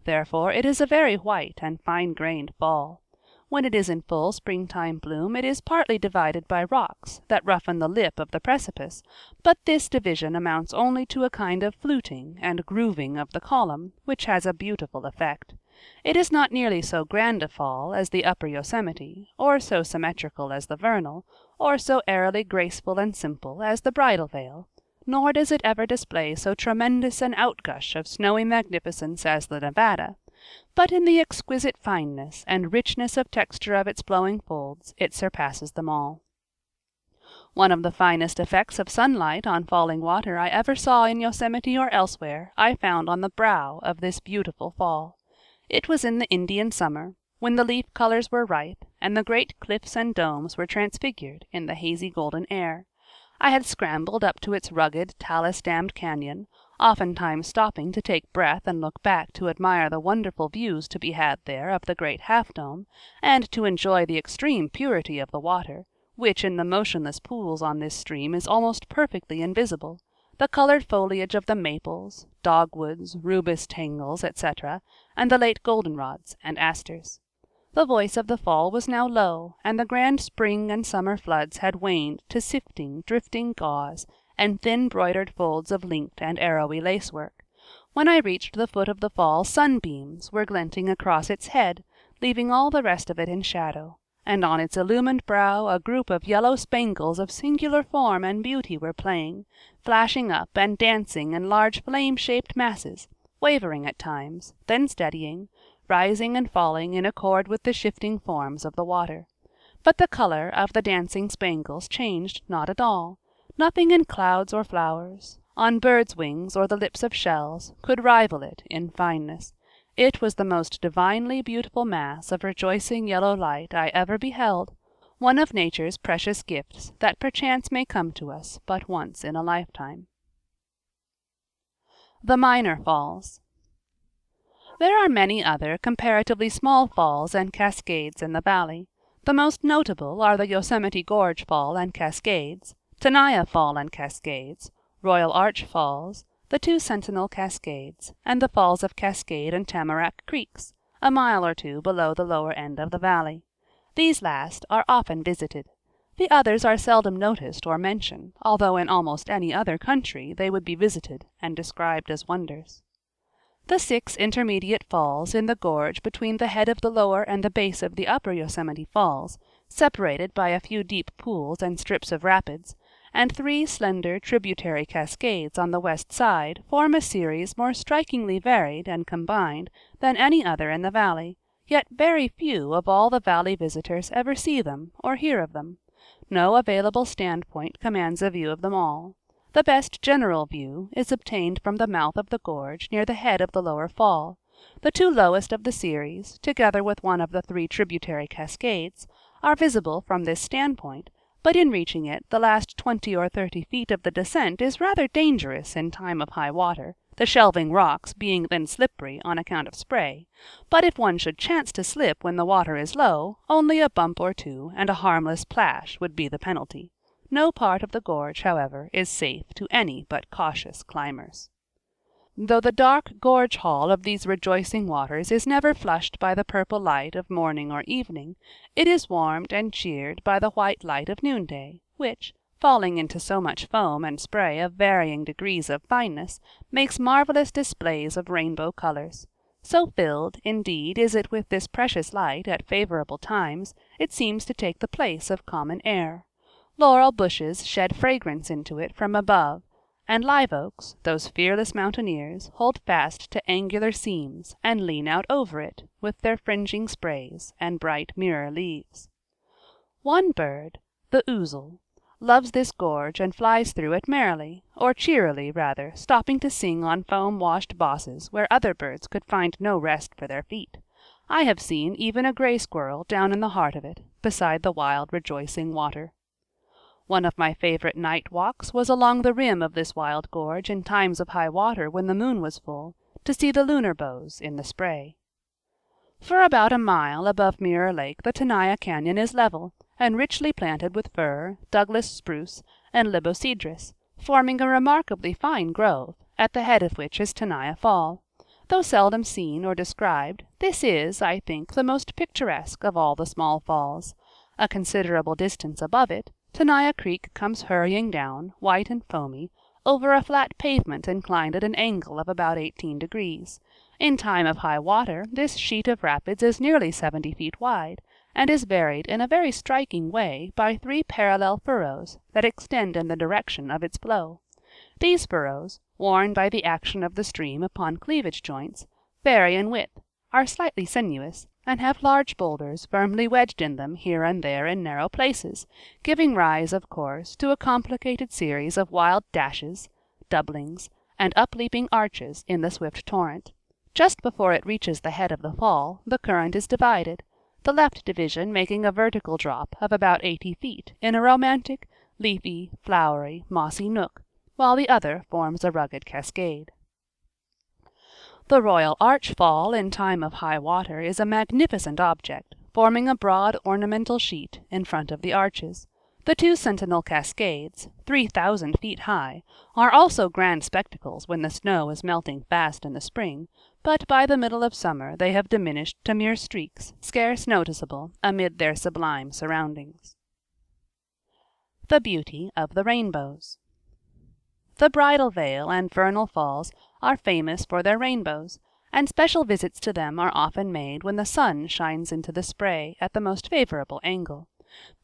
Therefore it is a very white and fine-grained fall. When it is in full springtime bloom, it is partly divided by rocks that roughen the lip of the precipice, but this division amounts only to a kind of fluting and grooving of the column, which has a beautiful effect. It is not nearly so grand a fall as the upper Yosemite, or so symmetrical as the Vernal, or so airily graceful and simple as the Bridal Veil, nor does it ever display so tremendous an outgush of snowy magnificence as the Nevada, but in the exquisite fineness and richness of texture of its flowing folds it surpasses them all. One of the finest effects of sunlight on falling water I ever saw in Yosemite or elsewhere I found on the brow of this beautiful fall. It was in the Indian summer, when the leaf colors were ripe, and the great cliffs and domes were transfigured in the hazy golden air. I had scrambled up to its rugged, talus-dammed cañon, oftentimes stopping to take breath and look back to admire the wonderful views to be had there of the great Half Dome, and to enjoy the extreme purity of the water, which in the motionless pools on this stream is almost perfectly invisible, the colored foliage of the maples, dogwoods, rubus tangles, etc., and the late goldenrods and asters. The voice of the fall was now low, and the grand spring and summer floods had waned to sifting, drifting gauze and thin broidered folds of linked and arrowy lacework, When I reached the foot of the fall, sunbeams were glinting across its head, leaving all the rest of it in shadow, and on its illumined brow a group of yellow spangles of singular form and beauty were playing, flashing up and dancing in large flame-shaped masses, wavering at times, then steadying, rising and falling in accord with the shifting forms of the water. But the color of the dancing spangles changed not at all. Nothing in clouds or flowers, on birds' wings or the lips of shells, could rival it in fineness. It was the most divinely beautiful mass of rejoicing yellow light I ever beheld, one of nature's precious gifts that perchance may come to us but once in a lifetime. The Minor Falls. There are many other comparatively small falls and cascades in the valley. The most notable are the Yosemite Gorge Fall and Cascades, Tenaya Fall and Cascades, Royal Arch Falls, the two Sentinel Cascades, and the Falls of Cascade and Tamarack Creeks, a mile or two below the lower end of the valley. These last are often visited. The others are seldom noticed or mentioned, although in almost any other country they would be visited and described as wonders. The 6 intermediate falls in the gorge between the head of the lower and the base of the upper Yosemite Falls, separated by a few deep pools and strips of rapids, and 3 slender tributary cascades on the west side, form a series more strikingly varied and combined than any other in the valley, yet very few of all the valley visitors ever see them or hear of them. No available standpoint commands a view of them all. The best general view is obtained from the mouth of the gorge near the head of the lower fall. The 2 lowest of the series, together with one of the 3 tributary cascades, are visible from this standpoint, but in reaching it the last 20 or 30 feet of the descent is rather dangerous in time of high water, the shelving rocks being then slippery on account of spray. But if one should chance to slip when the water is low, only a bump or 2 and a harmless plash would be the penalty. No part of the gorge, however, is safe to any but cautious climbers. Though the dark gorge hall of these rejoicing waters is never flushed by the purple light of morning or evening, it is warmed and cheered by the white light of noonday, which, falling into so much foam and spray of varying degrees of fineness, makes marvelous displays of rainbow colors. So filled, indeed, is it with this precious light at favorable times, it seems to take the place of common air. Laurel bushes shed fragrance into it from above, and live oaks, those fearless mountaineers, hold fast to angular seams and lean out over it with their fringing sprays and bright mirror leaves. One bird, the ouzel, loves this gorge and flies through it merrily, or cheerily rather, stopping to sing on foam-washed bosses where other birds could find no rest for their feet. I have seen even a gray squirrel down in the heart of it, beside the wild rejoicing water. One of my favorite night walks was along the rim of this wild gorge in times of high water when the moon was full, to see the lunar bows in the spray. For about a mile above Muir Lake the Tenaya Cañon is level, and richly planted with fir, Douglas spruce, and libocedrus, forming a remarkably fine grove, at the head of which is Tenaya Fall. Though seldom seen or described, this is, I think, the most picturesque of all the small falls. A considerable distance above it, Tenaya Creek comes hurrying down, white and foamy, over a flat pavement inclined at an angle of about 18 degrees. In time of high water this sheet of rapids is nearly 70 feet wide, and is varied in a very striking way by 3 parallel furrows that extend in the direction of its flow. These furrows, worn by the action of the stream upon cleavage joints, vary in width, are slightly sinuous, and have large boulders firmly wedged in them here and there in narrow places, giving rise, of course, to a complicated series of wild dashes, doublings, and upleaping arches in the swift torrent. Just before it reaches the head of the fall, the current is divided, the left division making a vertical drop of about 80 feet in a romantic, leafy, flowery, mossy nook, while the other forms a rugged cascade. The Royal Arch Fall in time of high water is a magnificent object, forming a broad ornamental sheet in front of the arches. The 2 Sentinel Cascades, 3,000 feet high, are also grand spectacles when the snow is melting fast in the spring, but by the middle of summer they have diminished to mere streaks, scarce noticeable amid their sublime surroundings. The Beauty of the Rainbows. The Bridal Veil and Vernal Falls are famous for their rainbows, and special visits to them are often made when the sun shines into the spray at the most favorable angle.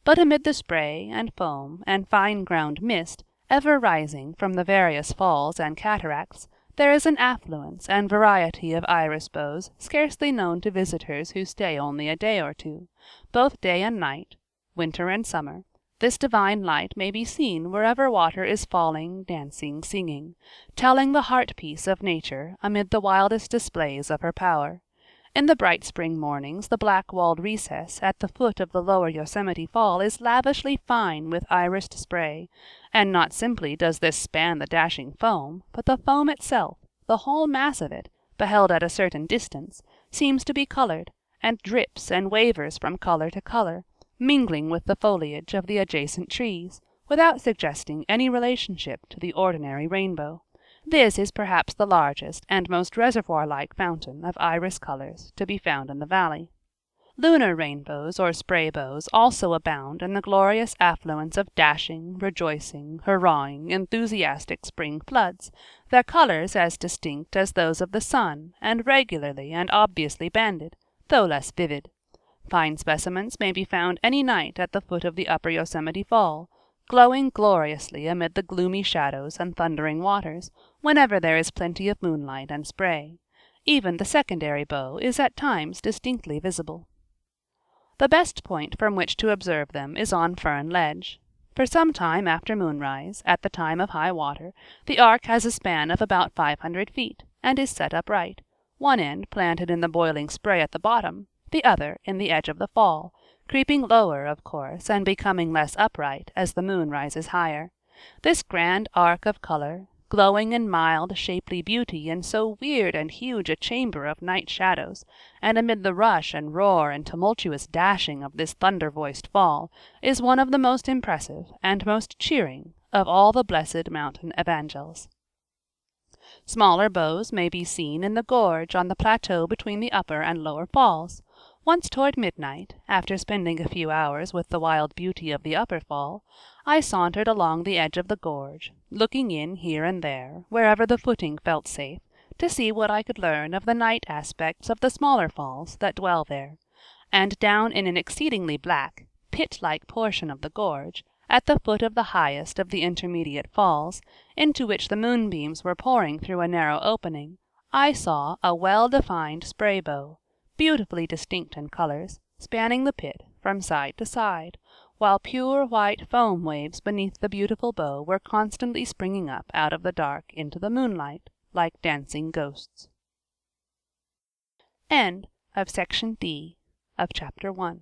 But amid the spray and foam and fine ground mist ever rising from the various falls and cataracts, there is an affluence and variety of iris bows scarcely known to visitors who stay only a day or two. Both day and night, winter and summer, this divine light may be seen wherever water is falling, dancing, singing, telling the heart-piece of nature amid the wildest displays of her power. In the bright spring mornings the black-walled recess at the foot of the lower Yosemite Fall is lavishly fine with irised spray, and not simply does this span the dashing foam, but the foam itself, the whole mass of it, beheld at a certain distance, seems to be colored, and drips and wavers from color to color, mingling with the foliage of the adjacent trees, without suggesting any relationship to the ordinary rainbow. This is perhaps the largest and most reservoir-like fountain of iris colors to be found in the valley. Lunar rainbows or spray bows also abound in the glorious affluence of dashing, rejoicing, hurrahing, enthusiastic spring floods, their colors as distinct as those of the sun, and regularly and obviously banded, though less vivid. Fine specimens may be found any night at the foot of the upper Yosemite Fall, glowing gloriously amid the gloomy shadows and thundering waters, whenever there is plenty of moonlight and spray. Even the secondary bow is at times distinctly visible. The best point from which to observe them is on Fern Ledge. For some time after moonrise, at the time of high water, the arc has a span of about 500 feet, and is set upright, one end planted in the boiling spray at the bottom, the other in the edge of the fall, creeping lower, of course, and becoming less upright as the moon rises higher. This grand arc of color, glowing in mild, shapely beauty in so weird and huge a chamber of night shadows, and amid the rush and roar and tumultuous dashing of this thunder-voiced fall, is one of the most impressive and most cheering of all the blessed mountain evangels. Smaller bows may be seen in the gorge on the plateau between the upper and lower falls. Once toward midnight, after spending a few hours with the wild beauty of the upper fall, I sauntered along the edge of the gorge, looking in here and there, wherever the footing felt safe, to see what I could learn of the night aspects of the smaller falls that dwell there, and down in an exceedingly black, pit-like portion of the gorge, at the foot of the highest of the intermediate falls, into which the moonbeams were pouring through a narrow opening, I saw a well-defined spray bow, beautifully distinct in colors, spanning the pit from side to side, while pure white foam waves beneath the beautiful bow were constantly springing up out of the dark into the moonlight, like dancing ghosts. End of Section D of Chapter 1.